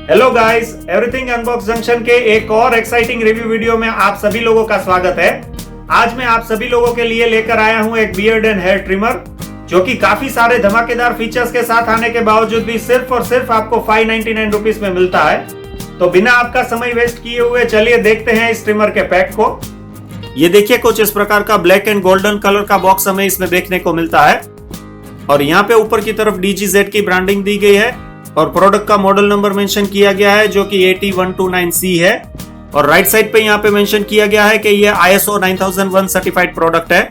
Hello guys, everything unbox junction के एक और एक्साइटिंग रिव्यू वीडियो में आप सभी लोगों का स्वागत है। आज मैं आप सभी लोगों के लिए लेकर आया हूं एक बियर्ड एंड हेयर ट्रिमर, जो कि काफी सारे धमाकेदार फीचर्स के साथ आने के बावजूद भी सिर्फ और सिर्फ आपको 599 रुपीज में मिलता है। तो बिना आपका समय वेस्ट किए हुए चलिए देखते हैं इस ट्रिमर के पैक को। ये देखिए, कुछ इस प्रकार का ब्लैक एंड गोल्डन कलर का बॉक्स हमें इसमें देखने को मिलता है और यहाँ पे ऊपर की तरफ DGZ की ब्रांडिंग दी गई है और प्रोडक्ट का मॉडल नंबर मेंशन किया गया है जो कि AT129C है और राइट साइड पे यहाँ पे मेंशन किया गया है कि ये ISO 9001 सर्टिफाइड प्रोडक्ट है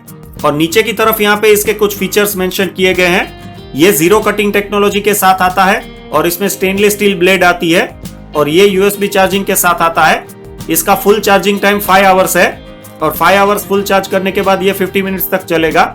और नीचे की तरफ यहाँ पे इसके कुछ फीचर्स मेंशन किए गए हैं। ये जीरो कटिंग टेक्नोलॉजी के साथ आता है और इसमें स्टेनलेस स्टील ब्लेड आती है और ये USB चार्जिंग के साथ आता है। इसका फुल चार्जिंग टाइम 5 आवर्स है और 5 आवर्स फुल चार्ज करने के बाद ये 50 मिनट्स तक चलेगा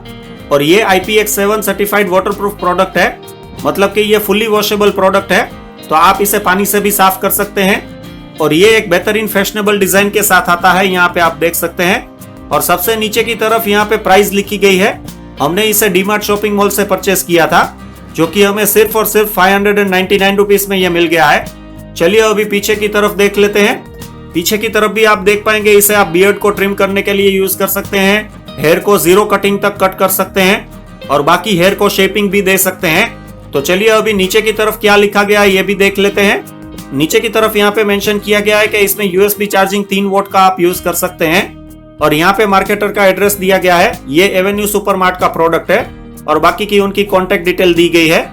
और ये IPX7 सर्टिफाइड वाटरप्रूफ प्रोडक्ट है, मतलब कि ये फुली वॉशेबल प्रोडक्ट है, तो आप इसे पानी से भी साफ कर सकते हैं और ये एक बेहतरीन फैशनेबल डिजाइन के साथ आता है, यहाँ पे आप देख सकते हैं। और सबसे नीचे की तरफ यहाँ पे प्राइस लिखी गई है। हमने इसे डीमार्ट शॉपिंग मॉल से परचेस किया था, जो कि हमें सिर्फ और सिर्फ 599 रुपीज में ये मिल गया है। चलिए अभी पीछे की तरफ देख लेते हैं। पीछे की तरफ भी आप देख पाएंगे, इसे आप बियर्ड को ट्रिम करने के लिए यूज कर सकते हैं, हेयर को जीरो कटिंग तक कट कर सकते हैं और बाकी हेयर को शेपिंग भी दे सकते हैं। तो चलिए अभी नीचे की तरफ क्या लिखा गया है ये भी देख लेते हैं। नीचे की तरफ यहाँ पे मेंशन किया गया है कि इसमें USB चार्जिंग 3 वोल्ट का आप यूज कर सकते हैं और यहाँ पे मार्केटर का एड्रेस दिया गया है। ये एवेन्यू सुपरमार्ट का प्रोडक्ट है और बाकी की उनकी कॉन्टेक्ट डिटेल दी गई है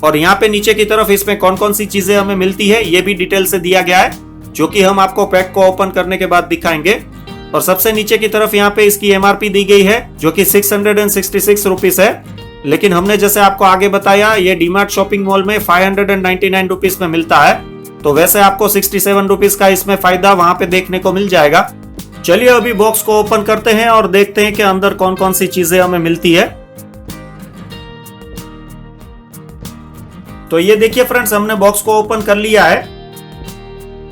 और यहाँ पे नीचे की तरफ इसमें कौन कौन सी चीजें हमें मिलती है ये भी डिटेल से दिया गया है, जो कि हम आपको पैक को ओपन करने के बाद दिखाएंगे। और सबसे नीचे की तरफ यहाँ पे इसकी MRP दी गई है जो कि 666 रुपीज है, लेकिन हमने जैसे आपको आगे बताया ये डीमार्ट शॉपिंग मॉल में 599 रुपीज में मिलता है, तो वैसे आपको 67 रुपीज का इसमें फायदा वहां पे देखने को मिल जाएगा। चलिए अभी बॉक्स को ओपन करते हैं और देखते हैं कि अंदर कौन कौन सी चीजें हमें मिलती है। तो ये देखिए फ्रेंड्स, हमने बॉक्स को ओपन कर लिया है।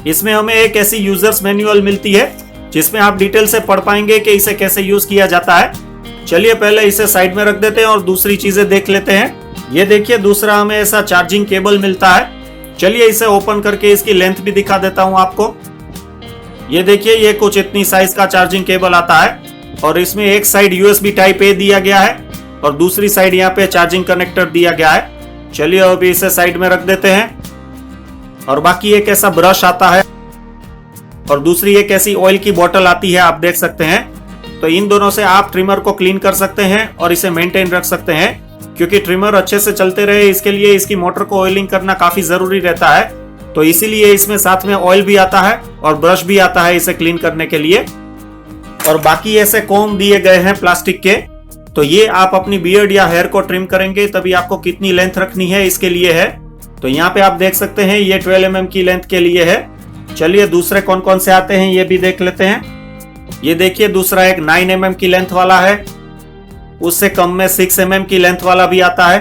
इसमें हमें एक ऐसी यूजर्स मैनुअल मिलती है जिसमें आप डिटेल से पढ़ पाएंगे कि इसे कैसे यूज किया जाता है। चलिए पहले इसे साइड में रख देते हैं और दूसरी चीजें देख लेते हैं। ये देखिए, दूसरा हमें ऐसा चार्जिंग केबल मिलता है। चलिए इसे ओपन करके इसकी लेंथ भी दिखा देता हूं आपको। ये देखिए, ये कुछ इतनी साइज का चार्जिंग केबल आता है और इसमें एक साइड USB टाइप A दिया गया है और दूसरी साइड यहाँ पे चार्जिंग कनेक्टर दिया गया है। चलिए अभी इसे साइड में रख देते हैं और बाकी एक ऐसा ब्रश आता है और दूसरी एक ऐसी ऑयल की बोतल आती है, आप देख सकते हैं। तो इन दोनों से आप ट्रिमर को क्लीन कर सकते हैं और इसे मेंटेन रख सकते हैं, क्योंकि ट्रिमर अच्छे से चलते रहे इसके लिए इसकी मोटर को ऑयलिंग करना काफी जरूरी रहता है। तो इसीलिए इसमें साथ में ऑयल भी आता है और ब्रश भी आता है इसे क्लीन करने के लिए। और बाकी ऐसे कोम दिए गए हैं प्लास्टिक के, तो ये आप अपनी बियर्ड या हेयर को ट्रिम करेंगे तभी आपको कितनी लेंथ रखनी है इसके लिए है। तो यहाँ पे आप देख सकते हैं ये 12 mm की लेंथ के लिए है। चलिए दूसरे कौन कौन से आते हैं ये भी देख लेते हैं। ये देखिए, दूसरा एक 9 mm की लेंथ वाला है, उससे कम में 6 mm की लेंथ वाला भी आता है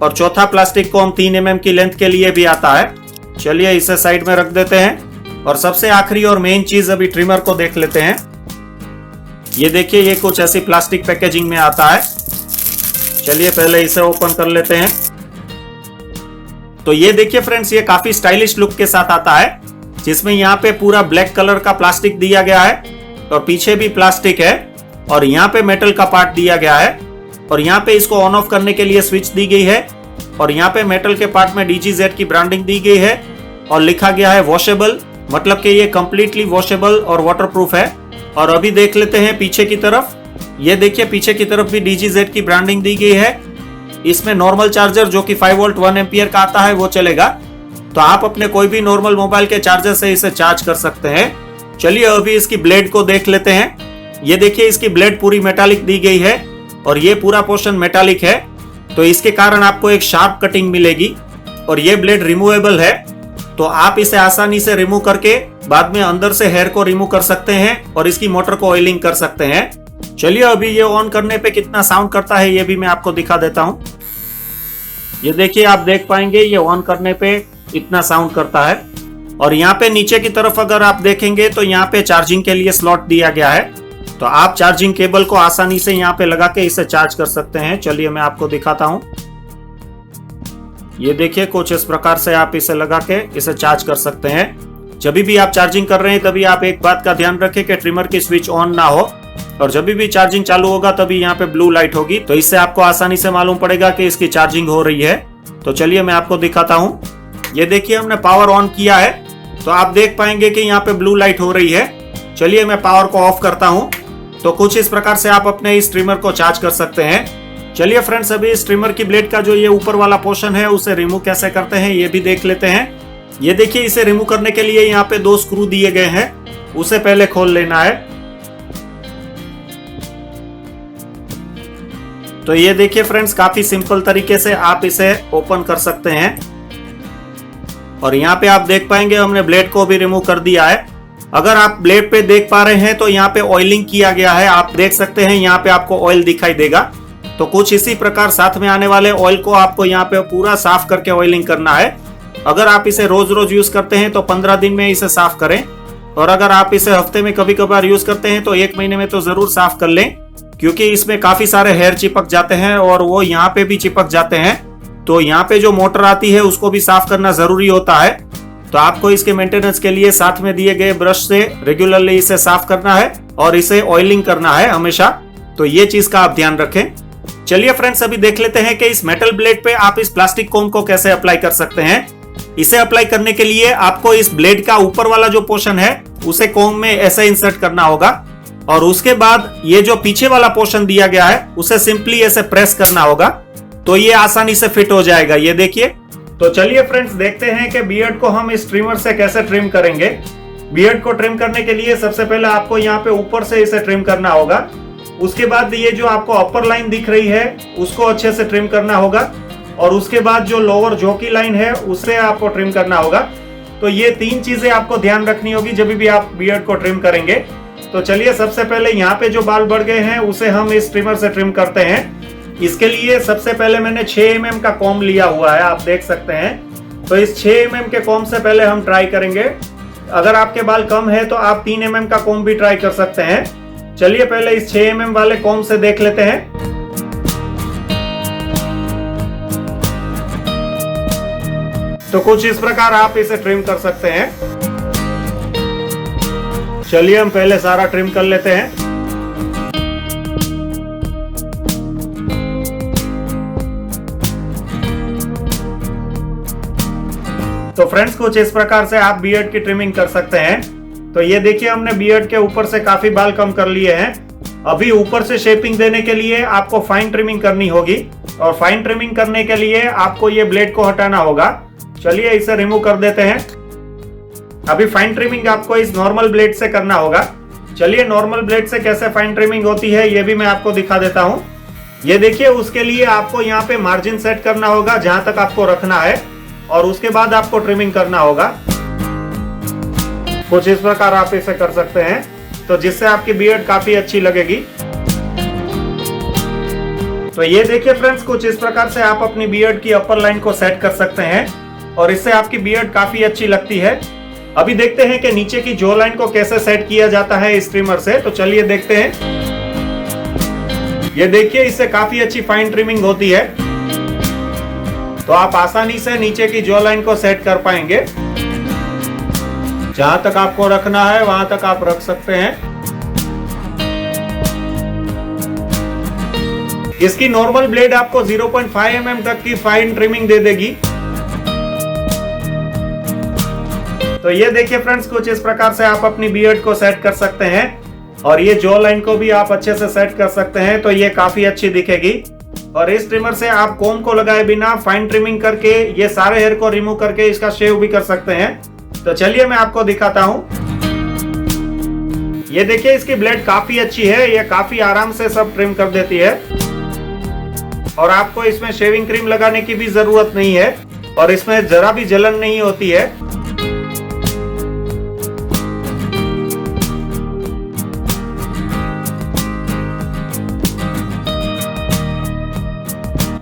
और चौथा प्लास्टिक कोम 3 mm की लेंथ के लिए भी आता है। चलिए इसे साइड में रख देते हैं और सबसे आखिरी और मेन चीज अभी ट्रिमर को देख लेते हैं। ये देखिए, ये कुछ ऐसी प्लास्टिक पैकेजिंग में आता है। चलिए पहले इसे ओपन कर लेते हैं। तो ये देखिए फ्रेंड्स, ये काफी स्टाइलिश लुक के साथ आता है, जिसमें यहाँ पे पूरा ब्लैक कलर का प्लास्टिक दिया गया है और पीछे भी प्लास्टिक है और यहाँ पे मेटल का पार्ट दिया गया है और यहाँ पे इसको ऑन ऑफ करने के लिए स्विच दी गई है और यहाँ पे मेटल के पार्ट में DGZ की ब्रांडिंग दी गई है और लिखा गया है वॉशेबल, मतलब कि ये कंप्लीटली वॉशेबल और वाटरप्रूफ है। और अभी देख लेते हैं पीछे की तरफ। ये देखिए, पीछे की तरफ भी DGZ की ब्रांडिंग दी गई है। इसमें नॉर्मल चार्जर जो कि 5 वोल्ट 1 एम्पियर का आता है वो चलेगा, तो आप अपने कोई भी नॉर्मल मोबाइल के चार्जर से इसे चार्ज कर सकते हैं। चलिए अभी इसकी ब्लेड को देख लेते हैं। ये देखिए, इसकी ब्लेड पूरी मेटालिक दी गई है और ये पूरा पोर्शन मेटालिक है, तो इसके कारण आपको एक शार्प कटिंग मिलेगी और ये ब्लेड रिमूवेबल है, तो आप इसे आसानी से रिमूव करके बाद में अंदर से हेयर को रिमूव कर सकते हैं और इसकी मोटर को ऑयलिंग कर सकते हैं। चलिए अभी ये ऑन करने पे कितना साउंड करता है ये भी मैं आपको दिखा देता हूँ। ये देखिए, आप देख पाएंगे ये ऑन करने पे इतना साउंड करता है और यहाँ पे नीचे की तरफ अगर आप देखेंगे तो यहाँ पे चार्जिंग के लिए स्लॉट दिया गया है, तो आप चार्जिंग केबल को आसानी से यहाँ पे लगा के इसे चार्ज कर सकते हैं। चलिए मैं आपको दिखाता हूँ। ये देखिए कुछ इस प्रकार से आप इसे लगा के इसे चार्ज कर सकते हैं। जब भी आप चार्जिंग कर रहे हैं तभी आप एक बात का ध्यान रखें कि ट्रिमर की स्विच ऑन ना हो, और जब भी चार्जिंग चालू होगा तभी यहाँ पे ब्लू लाइट होगी, तो इससे आपको आसानी से मालूम पड़ेगा कि इसकी चार्जिंग हो रही है। तो चलिए मैं आपको दिखाता हूँ। ये देखिए हमने पावर ऑन किया है, तो आप देख पाएंगे कि यहाँ पे ब्लू लाइट हो रही है। चलिए मैं पावर को ऑफ करता हूँ। तो कुछ इस प्रकार से आप अपने इस ट्रिमर को चार्ज कर सकते हैं। चलिए फ्रेंड्स, अभी इस ट्रिमर की ब्लेड का जो ये ऊपर वाला पोर्शन है उसे रिमूव कैसे करते हैं ये भी देख लेते हैं। ये देखिए, इसे रिमूव करने के लिए यहाँ पे 2 स्क्रू दिए गए हैं, उसे पहले खोल लेना है। तो ये देखिए फ्रेंड्स, काफी सिंपल तरीके से आप इसे ओपन कर सकते हैं। और यहाँ पे आप देख पाएंगे हमने ब्लेड को भी रिमूव कर दिया है। अगर आप ब्लेड पे देख पा रहे हैं तो यहाँ पे ऑयलिंग किया गया है, आप देख सकते हैं यहाँ पे आपको ऑयल दिखाई देगा। तो कुछ इसी प्रकार साथ में आने वाले ऑयल को आपको यहाँ पे पूरा साफ करके ऑयलिंग करना है। अगर आप इसे रोज रोज यूज करते हैं तो 15 दिन में इसे साफ करें, और अगर आप इसे हफ्ते में कभी कभार यूज करते हैं तो 1 महीने में तो जरूर साफ कर लें, क्योंकि इसमें काफी सारे हेयर चिपक जाते हैं और वो यहाँ पे भी चिपक जाते हैं। तो यहाँ पे जो मोटर आती है उसको भी साफ करना जरूरी होता है। तो आपको इसके मेंटेनेंस के लिए साथ में दिए गए ब्रश से रेगुलरली इसे साफ करना है और इसे ऑयलिंग करना है हमेशा। तो ये चीज का आप ध्यान रखें। चलिए फ्रेंड्स, अभी देख लेते हैं कि इस मेटल ब्लेड पे आप इस प्लास्टिक कोम को कैसे अप्लाई कर सकते हैं। इसे अप्लाई करने के लिए आपको इस ब्लेड का ऊपर वाला जो पोर्शन है उसे कोम में ऐसे इंसर्ट करना होगा, और उसके बाद ये जो पीछे वाला पोर्शन दिया गया है उसे सिंपली ऐसे प्रेस करना होगा, तो ये आसानी से फिट हो जाएगा। ये देखिए। तो चलिए फ्रेंड्स, देखते हैं कि बियर्ड को हम इस ट्रिमर से कैसे ट्रिम करेंगे। बियर्ड को ट्रिम करने के लिए सबसे पहले आपको यहाँ पे ऊपर से इसे ट्रिम करना होगा। उसके बाद ये जो आपको अपर लाइन दिख रही है उसको अच्छे से ट्रिम करना होगा, और उसके बाद जो लोअर जो की लाइन है उससे आपको ट्रिम करना होगा। तो ये 3 चीजें आपको ध्यान रखनी होगी जब भी आप बियर्ड को ट्रिम करेंगे। तो चलिए, सबसे पहले यहाँ पे जो बाल बढ़ गए हैं उसे हम इस ट्रिमर से ट्रिम करते हैं। इसके लिए सबसे पहले मैंने 6 mm का कॉम लिया हुआ है, आप देख सकते हैं। तो इस 6 mm के कॉम से पहले हम ट्राई करेंगे। अगर आपके बाल कम है तो आप 3 mm का कॉम भी ट्राई कर सकते हैं। चलिए पहले इस 6 mm वाले कॉम से देख लेते हैं। तो कुछ इस प्रकार आप इसे ट्रिम कर सकते हैं। चलिए हम पहले सारा ट्रिम कर लेते हैं। तो फ्रेंड्स, कुछ इस प्रकार से आप बियर्ड की ट्रिमिंग कर सकते हैं। तो ये देखिए, हमने बियर्ड के ऊपर से काफी बाल कम कर लिए हैं। अभी ऊपर से शेपिंग देने के लिए आपको फाइन ट्रिमिंग करनी होगी, और फाइन ट्रिमिंग करने के लिए आपको ये ब्लेड को हटाना होगा। चलिए इसे रिमूव कर देते हैं। अभी फाइन ट्रिमिंग आपको इस नॉर्मल ब्लेड से करना होगा। चलिए नॉर्मल ब्लेड से कैसे फाइन ट्रिमिंग होती है ये भी मैं आपको दिखा देता हूँ। ये देखिए, उसके लिए आपको यहाँ पे मार्जिन सेट करना होगा जहां तक आपको रखना है, और उसके बाद आपको ट्रिमिंग करना होगा। कुछ इस प्रकार आप इसे कर सकते हैं, तो जिससे आपकी बियर्ड काफी अच्छी लगेगी। तो ये देखिए फ्रेंड्स, कुछ इस प्रकार से आप अपनी बियर्ड की अपर लाइन को सेट कर सकते हैं, और इससे आपकी बियर्ड काफी अच्छी लगती है। अभी देखते हैं कि नीचे की जॉ लाइन को कैसे सेट किया जाता है इस ट्रिमर से। तो चलिए देखते हैं। ये देखिए, इससे काफी अच्छी फाइन ट्रिमिंग होती है। तो आप आसानी से नीचे की जॉ लाइन को सेट कर पाएंगे। जहां तक आपको रखना है वहां तक आप रख सकते हैं। इसकी नॉर्मल ब्लेड आपको 0.5 mm तक की फाइन ट्रिमिंग दे देगी। तो ये देखिए फ्रेंड्स, कुछ इस प्रकार से आप अपनी बियर्ड को सेट कर सकते हैं, और ये जॉ लाइन को भी आप अच्छे से सेट कर सकते हैं, तो ये काफी अच्छी दिखेगी। और इस ट्रिमर से आप कोम को लगाए बिना फाइन ट्रिमिंग करके ये सारे हेयर को रिमूव करके इसका शेव भी कर सकते हैं। तो चलिए मैं आपको दिखाता हूं। ये देखिए, इसकी ब्लेड काफी अच्छी है, ये काफी आराम से सब ट्रिम कर देती है, और आपको इसमें शेविंग क्रीम लगाने की भी जरूरत नहीं है, और इसमें जरा भी जलन नहीं होती है।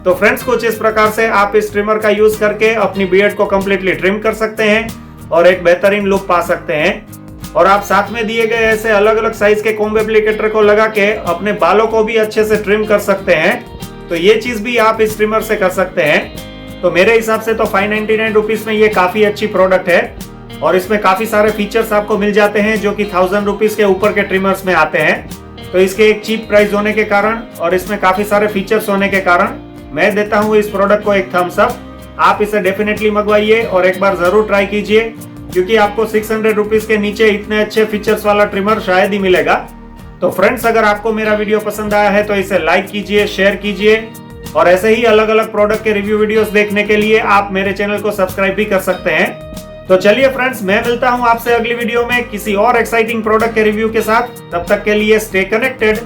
तो फ्रेंड्स, कुछ इस प्रकार से आप इस ट्रिमर का यूज करके अपनी बियर्ड को कंप्लीटली ट्रिम कर सकते हैं और एक बेहतरीन लुक पा सकते हैं। और आप साथ में दिए गए ऐसे अलग अलग साइज के कॉम्ब एप्लीकेटर को लगा के अपने बालों को भी अच्छे से ट्रिम कर सकते हैं। तो ये चीज भी आप इस ट्रिमर से कर सकते हैं। तो मेरे हिसाब से तो 599 रुपीज में ये काफी अच्छी प्रोडक्ट है और इसमें काफी सारे फीचर्स आपको मिल जाते हैं जो कि 1000 रुपीज के ऊपर के ट्रिमर्स में आते हैं। तो इसके एक चीप प्राइस होने के कारण और इसमें काफी सारे फीचर्स होने के कारण मैं देता हूँ इस प्रोडक्ट को एक थम्स अप। आप इसे डेफिनेटली मंगवाइए और एक बार जरूर ट्राई कीजिए, क्योंकि आपको 600 रुपीज के नीचे इतने अच्छे फीचर्स वाला ट्रिमर शायद ही मिलेगा। तो फ्रेंड्स, अगर आपको मेरा वीडियो पसंद आया है तो इसे लाइक कीजिए, शेयर कीजिए और ऐसे ही अलग अलग प्रोडक्ट के रिव्यू वीडियोस देखने के लिए आप मेरे चैनल को सब्सक्राइब भी कर सकते हैं। तो चलिए फ्रेंड्स, मैं मिलता हूं आपसे अगली वीडियो में किसी और एक्साइटिंग प्रोडक्ट के रिव्यू के साथ। तब तक के लिए स्टे कनेक्टेड।